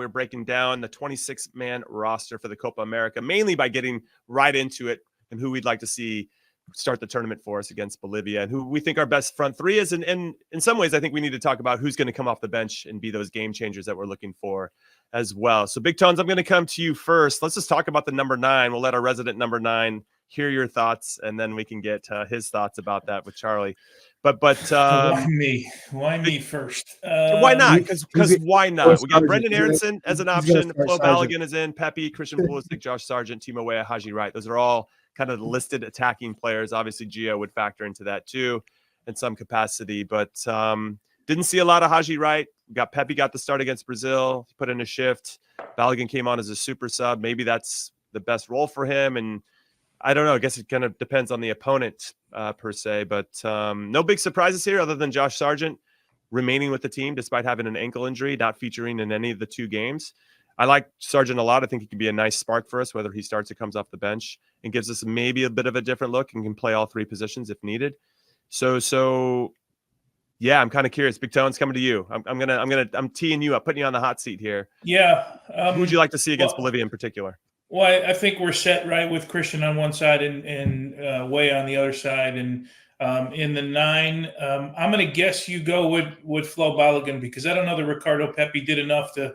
we're breaking down the 26-man roster for the Copa America, mainly by getting right into it and who we'd like to see start the tournament for us against Bolivia and who we think our best front three is. And in some ways, I think we need to talk about who's going to come off the bench and be those game changers that we're looking for as well. So Big Tones, I'm going to come to you first. Let's just talk about the number 9. We'll let our resident number 9 hear your thoughts, and then we can get his thoughts about that with Charlie. But why me first? Why not? Because why not? We got Brendan Aronson as an option. Flo Balogun is in. Pepe, Christian Pulisic, Josh Sargent, Timo Weah, Haji Wright. Those are all kind of listed attacking players. Obviously, Gio would factor into that too in some capacity. But didn't see a lot of Haji Wright. Pepe got the start against Brazil. Put in a shift. Balogun came on as a super sub. Maybe that's the best role for him. And I don't know. I guess it kind of depends on the opponent per se. But no big surprises here other than Josh Sargent remaining with the team despite having an ankle injury, not featuring in any of the 2 games. I like Sargent a lot. I think he can be a nice spark for us, whether he starts or comes off the bench, and gives us maybe a bit of a different look and can play all 3 positions if needed. So yeah, I'm kind of curious. Big Tone's coming to you. I'm teeing you up, putting you on the hot seat here. Yeah. Who would you like to see against Bolivia in particular? Well, I think we're set right with Christian on one side and Way on the other side. And in the 9, I'm going to guess you go with Flo Balogun because I don't know that Ricardo Pepi did enough to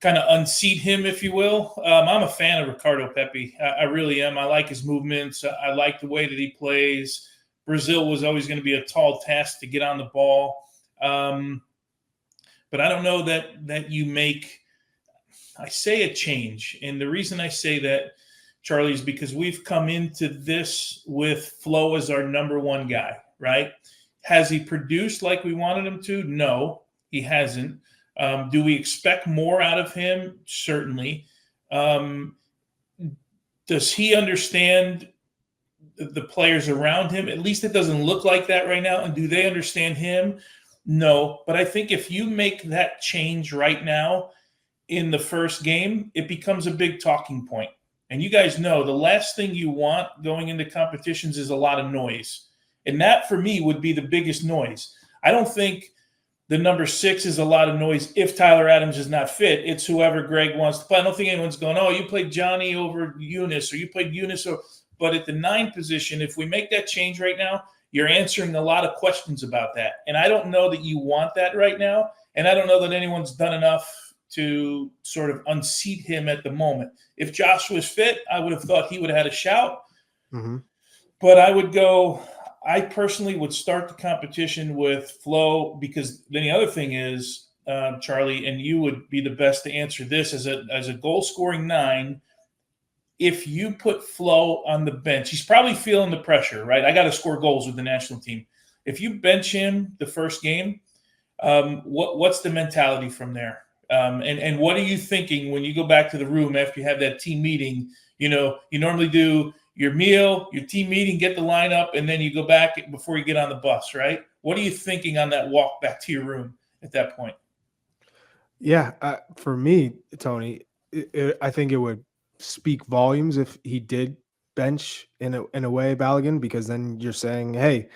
kind of unseat him, if you will. I'm a fan of Ricardo Pepi. I really am. I like his movements. I like the way that he plays. Brazil was always going to be a tall task to get on the ball. But I don't know that you make – I say a change. And the reason I say that, Charlie, is because we've come into this with Flo as our number 1 guy, right? Has he produced like we wanted him to? No, he hasn't. Do we expect more out of him? Certainly. Does he understand the players around him? At least it doesn't look like that right now. And do they understand him? No. But I think if you make that change right now in the first game, it becomes a big talking point. And you guys know the last thing you want going into competitions is a lot of noise. And that, for me, would be the biggest noise. I don't think the number 6 is a lot of noise if Tyler Adams is not fit. It's whoever Greg wants to play. I don't think anyone's going, oh, you played Johnny over Eunice, or you played Eunice. But at the 9 position, if we make that change right now, you're answering a lot of questions about that. And I don't know that you want that right now. And I don't know that anyone's done enough to sort of unseat him at the moment. If Josh was fit, I would have thought he would have had a shout. Mm-hmm. But I personally would start the competition with Flo, because then the other thing is, Charlie, and you would be the best to answer this as a goal-scoring 9, if you put Flo on the bench, he's probably feeling the pressure, right? I got to score goals with the national team. If you bench him the first game, what's the mentality from there? And what are you thinking when you go back to the room after you have that team meeting? You know, you normally do your meal, your team meeting, get the lineup, and then you go back before you get on the bus, right? What are you thinking on that walk back to your room at that point? Yeah, for me, Tony, I think it would speak volumes if he did bench in a way Balogun, because then you're saying, hey,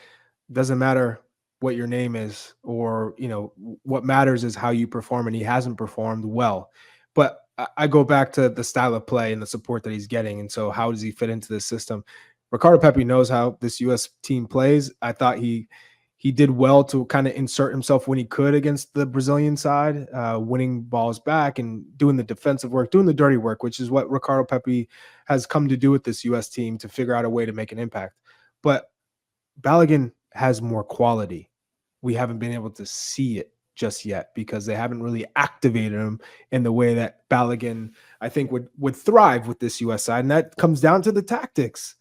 doesn't matter what your name is, or, you know, what matters is how you perform, and he hasn't performed well. But I go back to the style of play and the support that he's getting. And so how does he fit into the system? Ricardo Pepi knows how this U.S. team plays. I thought he did well to kind of insert himself when he could against the Brazilian side, winning balls back and doing the defensive work, doing the dirty work, which is what Ricardo Pepi has come to do with this U.S. team, to figure out a way to make an impact. But Balogun has more quality. We haven't been able to see it just yet because they haven't really activated him in the way that Balogun, I think, would thrive with this U.S. side. And that comes down to the tactics.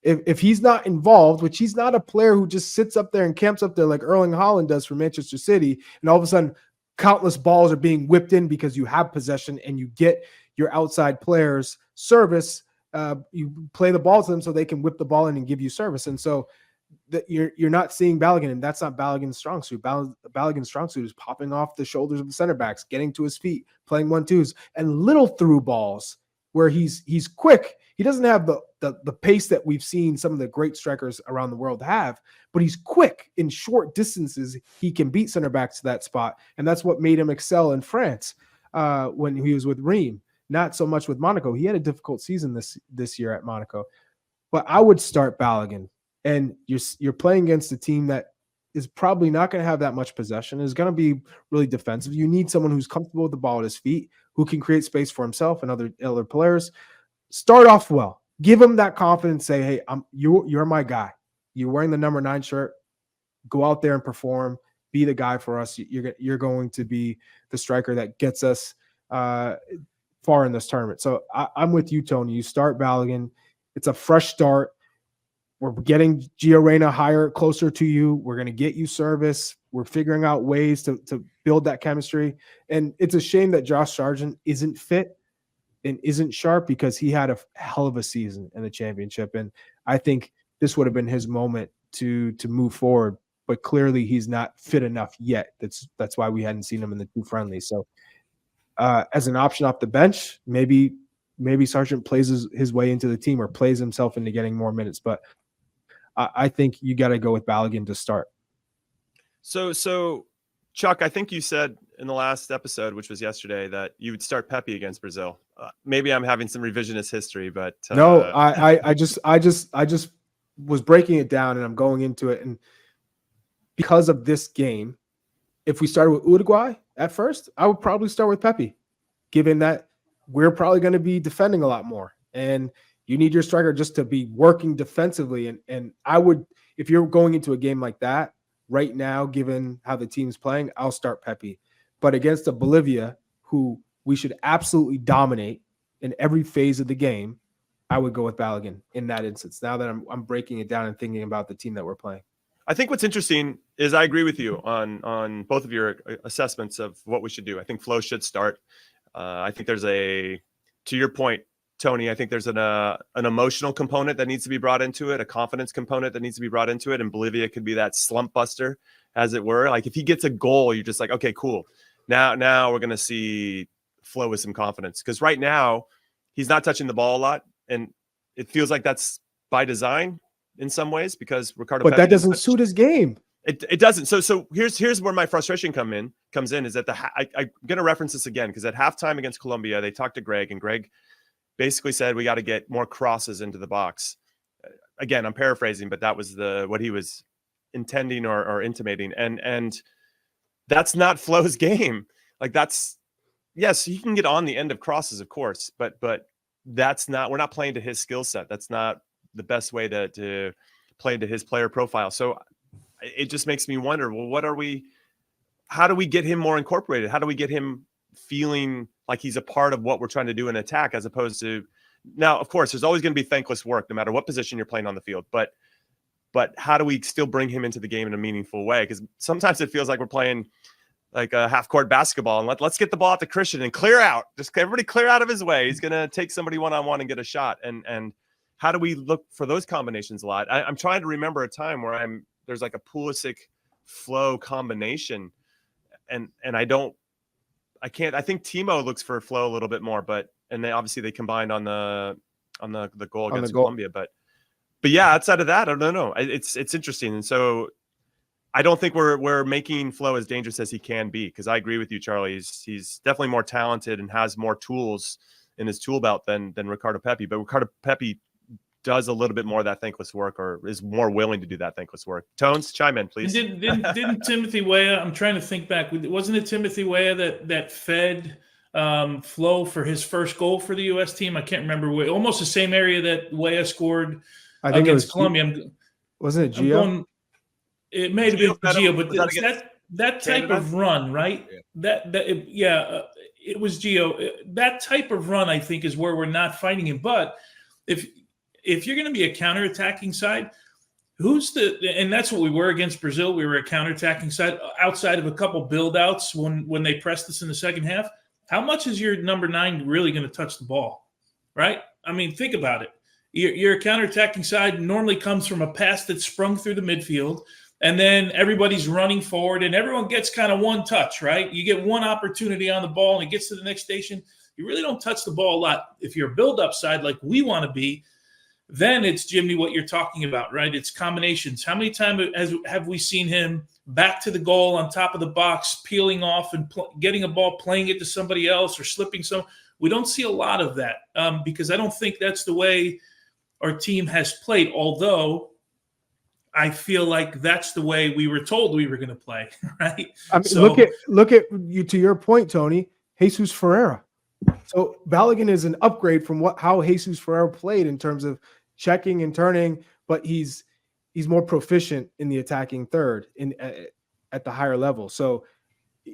If he's not involved, which he's not a player who just sits up there and camps up there like Erling Haaland does for Manchester City, and all of a sudden countless balls are being whipped in because you have possession and you get your outside players service, you play the ball to them so they can whip the ball in and give you service. And so that you're not seeing Balogun, and that's not Balogun's strong suit. Balogun's strong suit is popping off the shoulders of the center backs, getting to his feet, playing 1-2s, and little through balls where he's quick. He doesn't have the pace that we've seen some of the great strikers around the world have, but he's quick in short distances. He can beat center backs to that spot, and that's what made him excel in France. when he was with Ream, not so much with Monaco. He had a difficult season this year at Monaco. But I would start Balogun, and you're playing against a team that is probably not going to have that much possession, is going to be really defensive. You need someone who's comfortable with the ball at his feet, who can create space for himself and other players. Start off well. Give him that confidence. Say, hey, you're my guy. You're wearing the number 9 shirt. Go out there and perform. Be the guy for us. You're going to be the striker that gets us far in this tournament. So I'm with you, Tony. You start Balogun. It's a fresh start. We're getting Gio Reyna closer to you. We're going to get you service. We're figuring out ways to build that chemistry. And it's a shame that Josh Sargent isn't fit and isn't sharp, because he had a hell of a season in the championship. And I think this would have been his moment to move forward. But clearly he's not fit enough yet. That's why we hadn't seen him in the 2 friendlies. So as an option off the bench, maybe Sargent plays his way into the team or plays himself into getting more minutes. But I think you got to go with Balogun to start. So Chuck, I think you said in the last episode, which was yesterday, that you would start Pepe against Brazil. Maybe I'm having some revisionist history, but no, I just was breaking it down, and I'm going into it. And because of this game, if we started with Uruguay at first, I would probably start with Pepe, given that we're probably going to be defending a lot more, and you need your striker just to be working defensively. And I would, if you're going into a game like that right now, given how the team's playing, I'll start Pepe. But against a Bolivia who we should absolutely dominate in every phase of the game, I would go with Balogun in that instance. Now that I'm breaking it down and thinking about the team that we're playing. I think what's interesting is I agree with you on both of your assessments of what we should do. I think Flo should start. I think there's to your point, Tony, I think there's an emotional component that needs to be brought into it, a confidence component that needs to be brought into it. And Bolivia could be that slump buster, as it were. Like if he gets a goal, you're just like, okay, cool. Now we're going to see Flo with some confidence. Because right now he's not touching the ball a lot. And it feels like that's by design in some ways, because Ricardo. But that doesn't suit his game. It doesn't. So here's where my frustration comes in is that I'm going to reference this again, because at halftime against Colombia, they talked to Greg, and Greg basically said we got to get more crosses into the box. Again, I'm paraphrasing, but that was what he was intending or intimating, and that's not Flo's game. Like yes, he can get on the end of crosses, of course, but that's not. We're not playing to his skill set. That's not the best way to play to his player profile. So it just makes me wonder, well, how do we get him more incorporated? How do we get him feeling like he's a part of what we're trying to do in attack, as opposed to now, of course, there's always going to be thankless work no matter what position you're playing on the field. But how do we still bring him into the game in a meaningful way? Because sometimes it feels like we're playing like a half-court basketball, and let's get the ball out to Christian and clear out. Just everybody clear out of his way. He's going to take somebody one-on-one and get a shot. And how do we look for those combinations a lot? I'm trying to remember a time where there's like a Pulisic Flo combination, and I can't. I think Timo looks for Flo a little bit more, and they combined on the goal against Colombia, but yeah, outside of that, I don't know. It's interesting, and so I don't think we're making Flo as dangerous as he can be, because I agree with you, Charlie. He's definitely more talented and has more tools in his tool belt than Ricardo Pepi, but Ricardo Pepi does a little bit more of that thankless work, or is more willing to do that thankless work. Tones, chime in, please. Didn't Timothy Weah, I'm trying to think back, wasn't it Timothy Weah that fed Flo for his first goal for the U.S. team? I can't remember. Almost the same area that Weah scored against Colombia. Wasn't it Gio? It may have been Gio, but that type of run, right? Yeah. It was Gio. That type of run, I think, is where we're not fighting him. But if you're going to be a counterattacking side, and that's what we were against Brazil. We were a counterattacking side outside of a couple build-outs when they pressed us in the second half. How much is your number 9 really going to touch the ball, right? I mean, think about it. Your counterattacking side normally comes from a pass that's sprung through the midfield, and then everybody's running forward, and everyone gets kind of one touch, right? You get one opportunity on the ball, and it gets to the next station. You really don't touch the ball a lot. If you're a build-up side like we want to be, Then it's Jimmy, what you're talking about, right? It's combinations. How many times have we seen him back to the goal on top of the box, peeling off and getting a ball, playing it to somebody else or slipping some? We don't see a lot of that because I don't think that's the way our team has played, although I feel like that's the way we were told we were going to play, right? I mean, look at you, to your point, Tony, Jesus Ferreira. So Balogun is an upgrade from how Jesus Ferreira played in terms of checking and turning, but he's more proficient in the attacking third at the higher level. So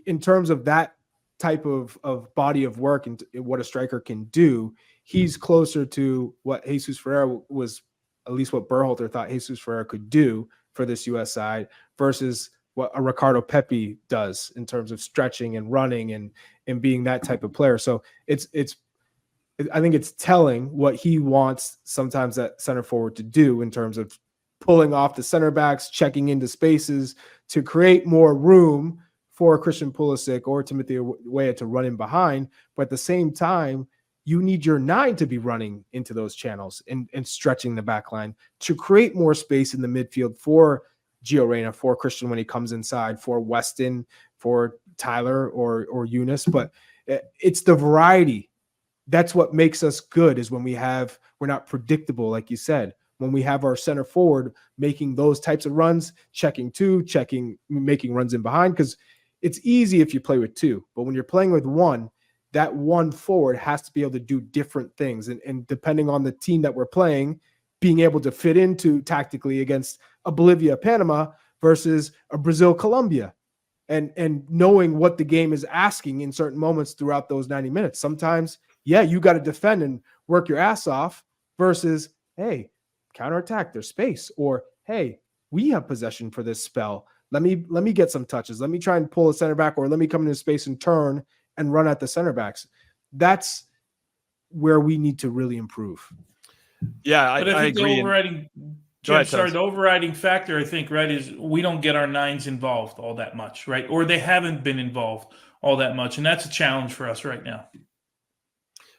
in terms of that type of body of work and what a striker can do, he's closer to what Jesus Ferreira was, at least what Berhalter thought Jesus Ferreira could do for this U.S. side versus what a Ricardo Pepi does in terms of stretching and running and being that type of player. So I think it's telling what he wants sometimes that center forward to do in terms of pulling off the center backs, checking into spaces to create more room for Christian Pulisic or Timothy Weah to run in behind. But at the same time, you need your 9 to be running into those channels and stretching the back line to create more space in the midfield for Gio Reyna, for Christian when he comes inside, for Weston, for Tyler or Eunice. But it's the variety. That's what makes us good, is when we're not predictable, like you said. When we have our center forward making those types of runs, making runs in behind, because it's easy if you play with 2. But when you're playing with 1, that 1 forward has to be able to do different things. And depending on the team that we're playing, being able to fit into tactically against a Bolivia, Panama versus a Brazil, Colombia, and knowing what the game is asking in certain moments throughout those 90 minutes. Sometimes, yeah, you got to defend and work your ass off versus, hey, counterattack, there's space, or hey, we have possession for this spell. Let me get some touches. Let me try and pull a center back, or let me come into space and turn and run at the center backs. That's where we need to really improve. Yeah, I think agree. The overriding factor, I think, right, is we don't get our 9s involved all that much, right? Or they haven't been involved all that much. And that's a challenge for us right now.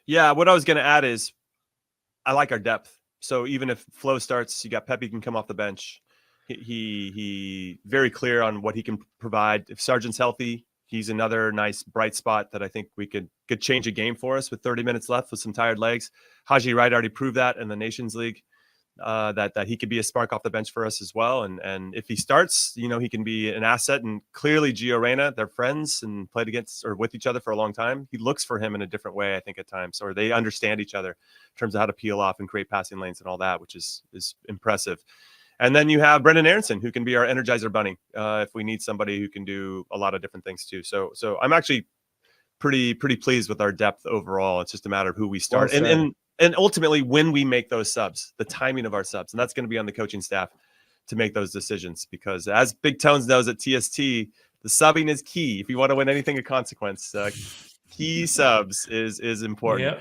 Yeah, what I was going to add is I like our depth. So even if Flo starts, you got Pepe can come off the bench. He very clear on what he can provide. If Sargent's healthy, he's another nice bright spot that I think we could change a game for us with 30 minutes left with some tired legs. Haji Wright already proved that in the Nations League, that he could be a spark off the bench for us as well. And if he starts, he can be an asset. And clearly Gio Reyna, they're friends and played against or with each other for a long time. He looks for him in a different way, I think, at times, or they understand each other in terms of how to peel off and create passing lanes and all that, which is impressive. And then you have Brendan Aronson, who can be our Energizer Bunny if we need somebody who can do a lot of different things too. So I'm actually pretty pleased with our depth overall. It's just a matter of who we start and ultimately when we make those subs, the timing of our subs, and that's going to be on the coaching staff to make those decisions. Because as Big Tones knows at TST, the subbing is key if you want to win anything of consequence. Key subs is important.